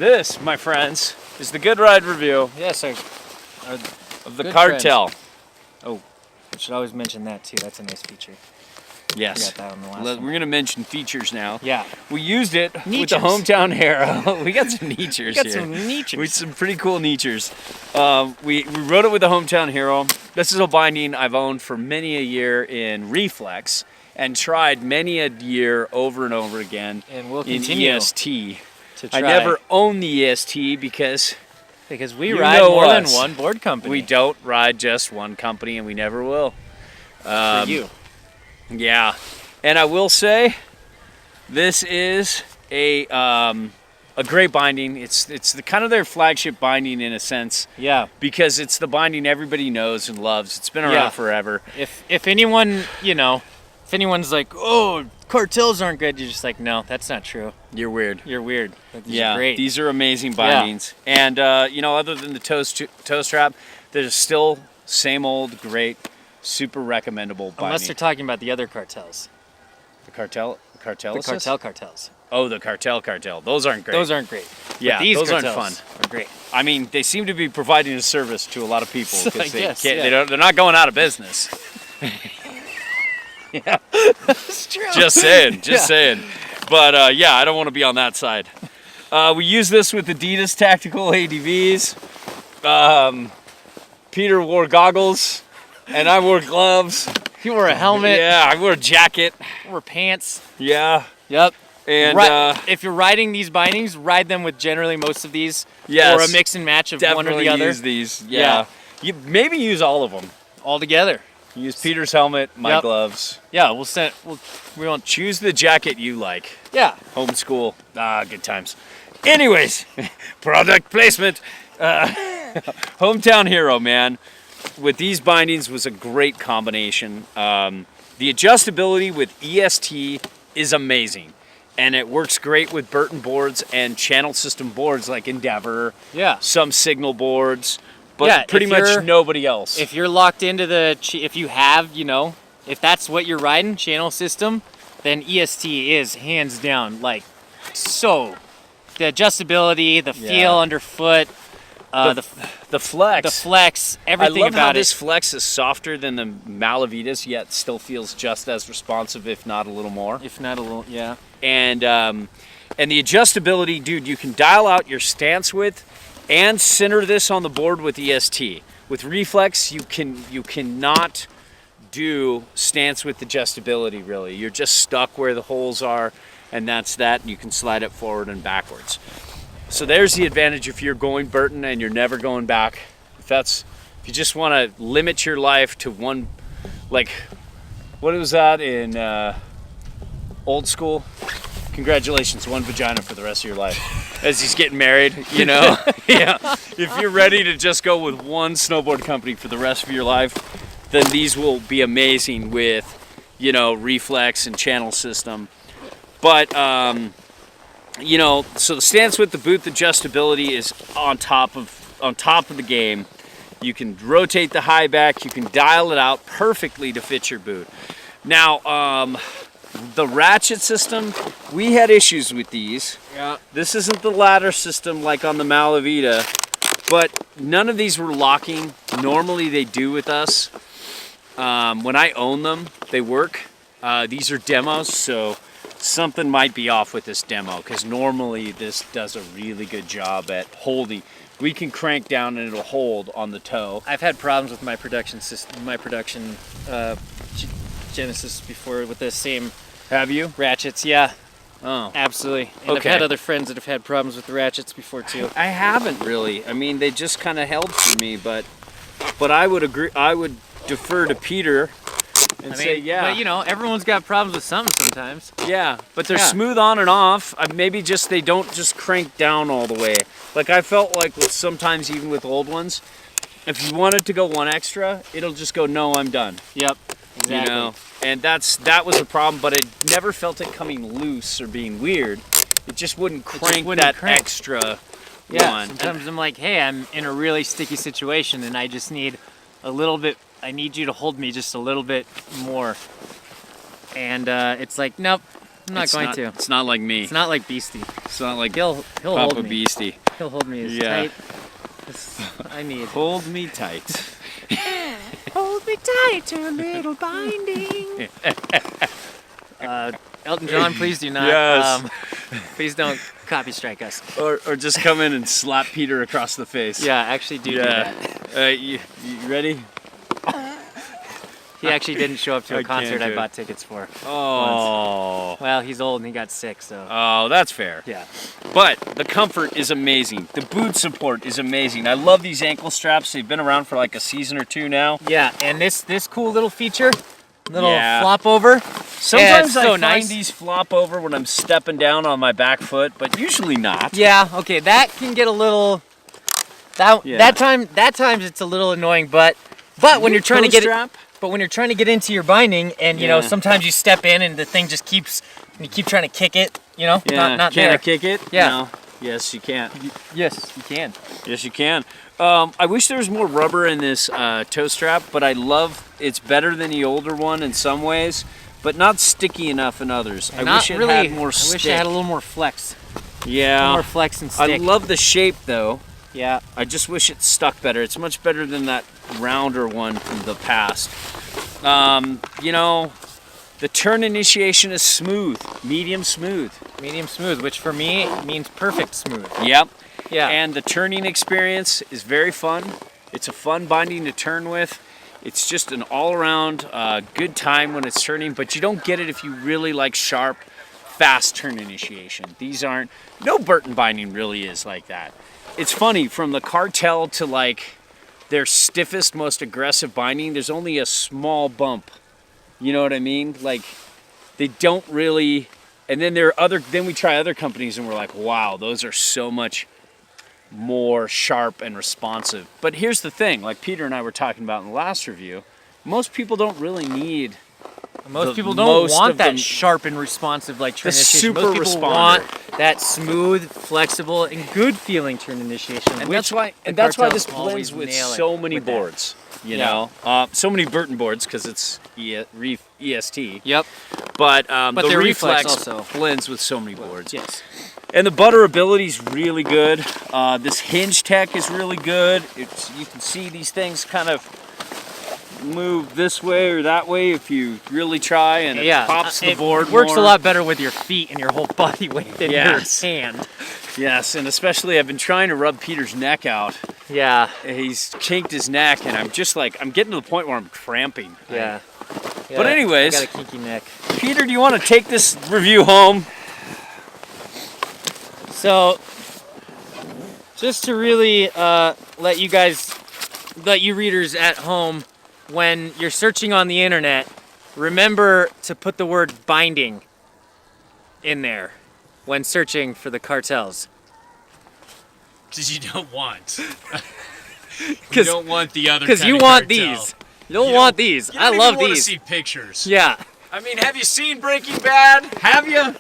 This, my friends, is the Good Ride review. Yes, of the Cartel. Friends. Oh, I should always mention that too. That's a nice feature. Yes. That on the last We're going to mention features now. Yeah. We used it with the Hometown Hero. We got some nichers here. Some nichers. We some pretty cool nichers. We wrote it with the Hometown Hero. This is a binding I've owned for many a year in Reflex and tried many a year over and over again and we'll continue in EST. To try. I never owned the EST because we ride more than one board company. We don't ride just one company, and we never will. For you. Yeah, and I will say, this is a great binding. It's the kind of their flagship binding in a sense. Yeah. Because it's the binding everybody knows and loves. It's been around forever. If anyone, if anyone's like, oh, cartels aren't good, you're just like, no, that's not true. You're weird. You're weird. These are great. These are amazing bindings. Yeah. And other than the toe strap, there's still same old great. Super recommendable binding. Unless they're talking about the other cartels. The cartels? The cartels. Oh, the cartel. Those aren't great. Those aren't great. Yeah, but these those aren't cartels fun. Are great. I mean, they seem to be providing a service to a lot of people because they're not going out of business. Yeah, that's true. Just saying. But I don't want to be on that side. We use this with Adidas Tactical ADVs. Peter wore goggles. And I wore gloves. He wore a helmet. Yeah, I wore a jacket. I wore pants. Yeah. Yep. And if you're riding these bindings, ride them with generally most of these. Yes. Or a mix and match of one or the other. Use these. Yeah. You maybe use all of them. All together. Use Peter's helmet, my gloves. Yeah, we won't choose the jacket you like. Yeah. Homeschool. Good times. Anyways, product placement. Hometown Hero, man. With these bindings was a great combination. The adjustability with EST is amazing. And it works great with Burton boards and channel system boards like Endeavor. Yeah. Some Signal boards. But pretty much nobody else. If you're locked into if you have, if that's what you're riding, channel system, then EST is hands down, the adjustability, the feel underfoot, the flex, everything about it. I love how this flex is softer than the Malavitas, yet still feels just as responsive, if not a little more. Yeah. And the adjustability, dude, you can dial out your stance width and center this on the board with EST. With Reflex, you cannot do stance width adjustability, really. You're just stuck where the holes are, and that's that. You can slide it forward and backwards. So there's the advantage if you're going Burton and you're never going back. If you just want to limit your life to one, what was that in old school? Congratulations, one vagina for the rest of your life. As he's getting married, Yeah. If you're ready to just go with one snowboard company for the rest of your life, then these will be amazing with, Reflex and channel system. But, so the stance with the boot adjustability is on top of the game. You can rotate the high back. You can dial it out perfectly to fit your boot. Now, the ratchet system, we had issues with these. Yeah. This isn't the ladder system like on the Malavita, but none of these were locking. Normally they do with us. When I own them, they work. These are demos, so something might be off with this demo because normally this does a really good job at holding. We can crank down and it'll hold on the toe. I've had problems with my production system, Genesis before with the same. Have you? Ratchets, yeah. Oh. Absolutely. And I've had other friends that have had problems with the ratchets before too. I haven't really. I mean, they just kind of held for me, but I would agree. I would defer to Peter and say, yeah. But everyone's got problems with something sometimes. Yeah, but they're smooth on and off. Maybe they don't just crank down all the way. Like I felt like sometimes even with old ones, if you wanted to go one extra, it'll just go, no, I'm done. Yep. Exactly. And that was a problem, but it never felt it coming loose or being weird. It just wouldn't crank extra one. Sometimes I'm like, hey, I'm in a really sticky situation and I just need a little bit, I need you to hold me just a little bit more. And it's like, nope, I'm not going to. It's not like me. It's not like Beastie. It's not like He'll Papa hold me. Beastie. He'll hold me as tight as I need. Hold me tight. Hold me tight to a little binding. Elton John, please do not. Yes. Please don't copy strike us. Or just come in and slap Peter across the face. Yeah, actually do that. You ready? He actually didn't show up to a I can't concert do I it. bought tickets for. Oh. Well, he's old and he got sick, so. Oh, that's fair. Yeah. But the comfort is amazing. The boot support is amazing. I love these ankle straps. They've been around for like a season or two now. Yeah, and this cool little feature, little Yeah. flop over. Sometimes I so find nice. these flop over when I'm stepping down on my back foot, but usually not. Yeah, okay, that can get a little. Yeah. That times it's a little annoying, but when you're trying to get it. But when you're trying to get into your binding, and you know, sometimes you step in and the thing just keeps, and you keep trying to kick it, you know, not Can there. I kick it? Yeah. No. Yes, you can. Yes, you can. Yes, you can. I wish there was more rubber in this toe strap, but I love it's better than the older one in some ways, but not sticky enough in others. I wish it had more stick. I wish it had a little more flex. Yeah. More flex and I stick. love the shape though. Yeah. I just wish it stuck better. It's much better than that rounder one from the past. You know, the turn initiation is smooth, medium smooth. Medium smooth, which for me means perfect smooth. Yep. Yeah. And the turning experience is very fun. It's a fun binding to turn with. It's just an all-around good time when it's turning, but you don't get it if you really like sharp, fast turn initiation. These aren't, no Burton binding really is like that. It's funny, from the Cartel to like their stiffest, most aggressive binding, there's only a small bump. You know what I mean? Like, they don't really, and then then we try other companies and we're like, wow, those are so much more sharp and responsive. But here's the thing, like Peter and I were talking about in the last review, most people don't really need Most people don't want that sharp and responsive like turn initiation. super Most people responder. want that smooth, flexible, and good feeling turn initiation. And which that's why the this Cartels blends always with nail it so many with that. boards. You Yeah. know, so many Burton boards because it's EST. Yep. But But the their reflex reflex also blends with so many boards. Yes. And the butterability is really good. This hinge tech is really good. You can see these things kind of move this way or that way if you really try, and it pops the board It works more. a lot better with your feet and your whole body weight than Yes. your hand. Yes, and especially I've been trying to rub Peter's neck out. Yeah. He's kinked his neck, and I'm just like, I'm getting to the point where I'm cramping. Yeah. But anyways, I got a kinky neck. Peter, do you want to take this review home? So, just to really let you readers at home, when you're searching on the internet, remember to put the word binding in there when searching for the Cartels. Because you don't want. You 'Cause- don't want the other. Because kind you of want cartel. these. You don't want these. You I don't love even want to these. see pictures. Yeah. I mean, have you seen Breaking Bad? Have you?